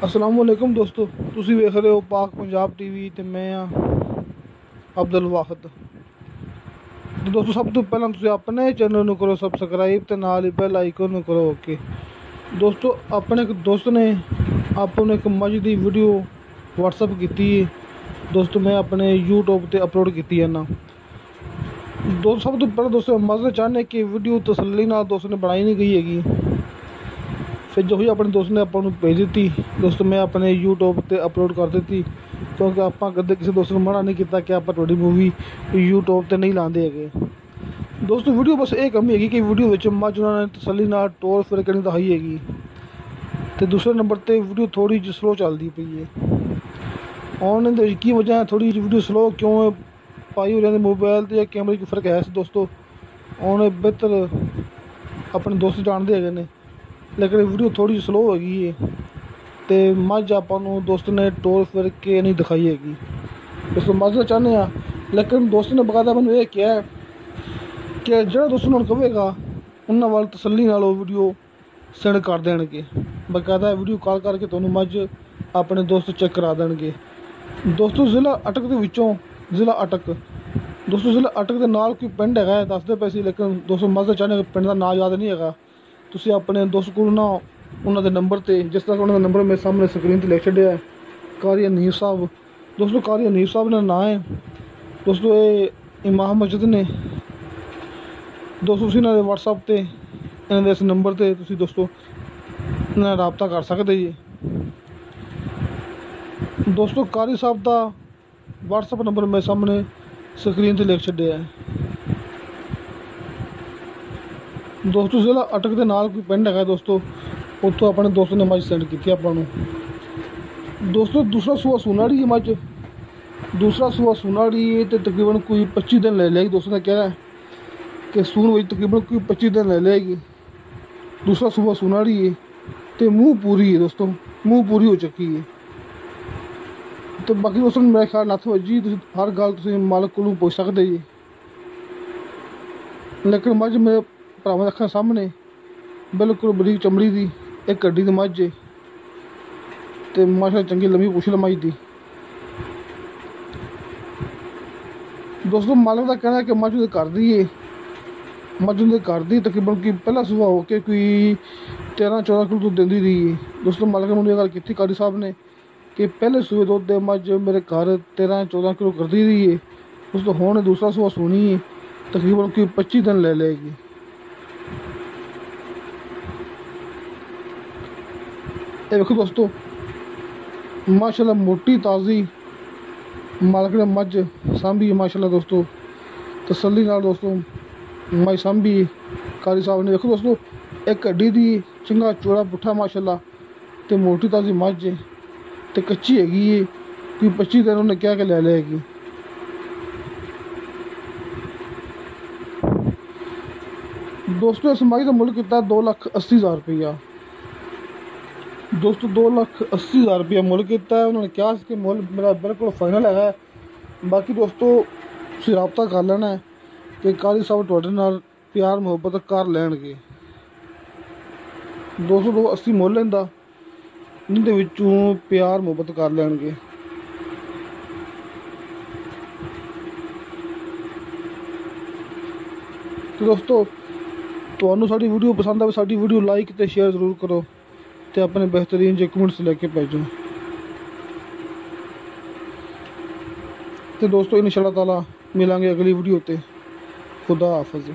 अस्सलाम वालेकुम दोस्तों, ਤੁਸੀਂ ਵੇਖ ਰਹੇ ਹੋ ਪਾਕ ਪੰਜਾਬ ਟੀਵੀ ਤੇ ਮੈਂ ਆ ਅਬਦੁਲ ਵਾਹਿਦ। ਤੇ ਦੋਸਤੋ, ਸਭ ਤੋਂ ਪਹਿਲਾਂ ਤੁਸੀਂ ਆਪਣੇ ਚੈਨਲ ਨੂੰ ਕਰੋ ਸਬਸਕ੍ਰਾਈਬ ਤੇ ਨਾਲ ਹੀ ਬੈਲ ਆਈਕਨ ਨੂੰ ਕਰੋ ਓਕੇ। ਦੋਸਤੋ, ਆਪਣੇ ਇੱਕ ਦੋਸਤ ਨੇ ਆਪਾਂ ਨੂੰ ਇੱਕ ਮੱਝ ਦੀ ਵੀਡੀਓ WhatsApp ਕੀਤੀ ਹੈ। ਦੋਸਤੋ, ਮੈਂ ਆਪਣੇ YouTube ਤੇ ਅਪਲੋਡ ਕੀਤੀ ਹੈ ਨਾ। ਦੋਸਤੋ, ਸਭ ਤੋਂ ਪਹਿਲਾਂ ਦੋਸਤੋ ਮਦਦ ਚਾਹੁੰਦੇ ਕਿ ਵੀਡੀਓ ਤਸੱਲੀ ਨਾਲ ਦੋਸਤ ਨੇ ਬਣਾਈ ਨਹੀਂ ਗਈ ਹੈਗੀ। फिर जो ही अपने दोस्त ने अपन भेज दी दोस्तों, मैं अपने YouTube पर अपलोड कर दी क्योंकि आप कदे किसी दोस्त को मना नहीं किया कि आप मूवी YouTube पर नहीं लाते है। दोस्तों, वीडियो बस ये कमी है कि वीडियो में मझ उन्होंने तसली नाल टोर फिर करनी दिखाई हैगी। तो दूसरे नंबर पर वीडियो थोड़ी जी स्लो चलती पई है। ऑनलाइन की वजह है थोड़ी जी वीडियो स्लो क्यों पाई हो रही मोबाइल या कैमरे की फर्क है दोस्तों। उन्हें बेहतर अपने दोस्त जानते हैं लेकिन वीडियो थोड़ी स्लो हैगी है। तो मझ अपन दोस्त ने टोर फिर के नहीं दिखाई हैगी। दोस्तों, मझ तो चाहते हैं लेकिन दोस्त ने बकायदा मैंने ये किया है कि जो दोस्त उन्होंने कहेगा उन्होंने वाल तसली नाल वीडियो सेंड कर देंगे। बकायदा वीडियो कॉल करके तो मझ अपने दोस्त चेक करा देंगे। दोस्तों, ज़िला अटक के विचों ज़िला अटक दोस्तों ज़िला अटक के नाल कोई पिंड है दसते पे सी, लेकिन दोस्तों मझ तो चाहते पिंड का नाम याद नहीं है। तुसी अपने दोस्त को ना उन्होंने नंबर ते जिस तरह उन्होंने नंबर मेरे सामने स्क्रीन पर लिख छड़िया है, कारी हनीफ साहब। दोस्तों, कारी हनीफ साहब ने नाम है दोस्तों, ये इमाम मस्जिद ने। दोस्तों, तुसी इन्होंने WhatsApp ते इन्होंने इस नंबर ते तुसी दोस्तों इन्होंने राबता कर सकते जी। दोस्तों, कारी साहब का WhatsApp नंबर मेरे सामने स्क्रीन पर लिख छड़िया है। दोस्तों, ज़िला अटक के नाल कोई पिंड है दोस्तों, उत्थों अपने दोस्त ने मझ सेंड की अपन। दोस्तों, दूसरा सूआ सुनाड़ी है मझ, दूसरा सूआ सुनाड़ी है तो तकरीबन कोई 25 दिन ले लेगी। दोस्तों ने कहा है कि सून वही तकरीबन कोई 25 दिन ले लेगी। दूसरा सूआ सुनाड़ी है तो मुँह पूरी है दोस्तों, मुँह पूरी हो चुकी है। तो बाकी दोस्तों मेरे ख्याल नथ वजी हर गल तुम मालक को पुछ सकते जी। लेकिन मझ मेरे भरावां अखां सामने बिल्कुल बरीक चमड़ी की एक गड्डी की मझ है तो माशा चंगी लम्बी पुछ लमाई दी। दोस्तों, मालक का कहना है कि मझ घर दी है, मझ घर दी तकरीबन की पहला सुबह होके कोई 13-14 किलो दूध देंदी रही है। दोस्तों, मालक ने मुझे गल की कारी साहब ने कि पहले सूबे दुध दे मझ मेरे घर 13-14 किलो करती रही है। दोस्तों, हुण दूसरा सुबह सुनी है तकरीबन कोई 25 दिन ले लेगी। ये देखो दोस्तों, माशाल्लाह मोटी ताज़ी मालक ने मझ सांभी है माशाल्लाह दोस्तों, तसल्ली नाल दोस्तों मझ सांभी कारी साहब ने। देखो दोस्तों, एक हड्डी दी चंगा चौड़ा पुट्ठा माशाल्लाह तो मोटी ताज़ी मझ है तो कच्ची हैगी है कोई 25 दिन उन्हें क्या ले लेगी। दोस्तों, इस मझ का मुल्क कितना 2,80,000 रुपया। दोस्तों, 2,80,000 रुपया मुल किया है। उन्होंने कहा कि मुल मेरा बिल्कुल फाइनल है। बाकी दोस्तों तुसीं राबता कर लेना है कि कारी साहब तुहाडे नाल प्यार मुहब्बत कर लैणगे। दोस्तों, 280 मुल लैंदा, जिहदे विचों प्यार मुहब्बत कर लैणगे। तो दोस्तों, तुहानूं साडी वीडियो पसंद आवे साडी वीडियो लाइक ते शेयर जरूर करो तो अपने बेहतरीन जो कमेंट्स लेके भेजो। तो दोस्तों, इंशाअल्लाह ताला मिलांगे अगली वीडियो ते। खुदा हाफिज़।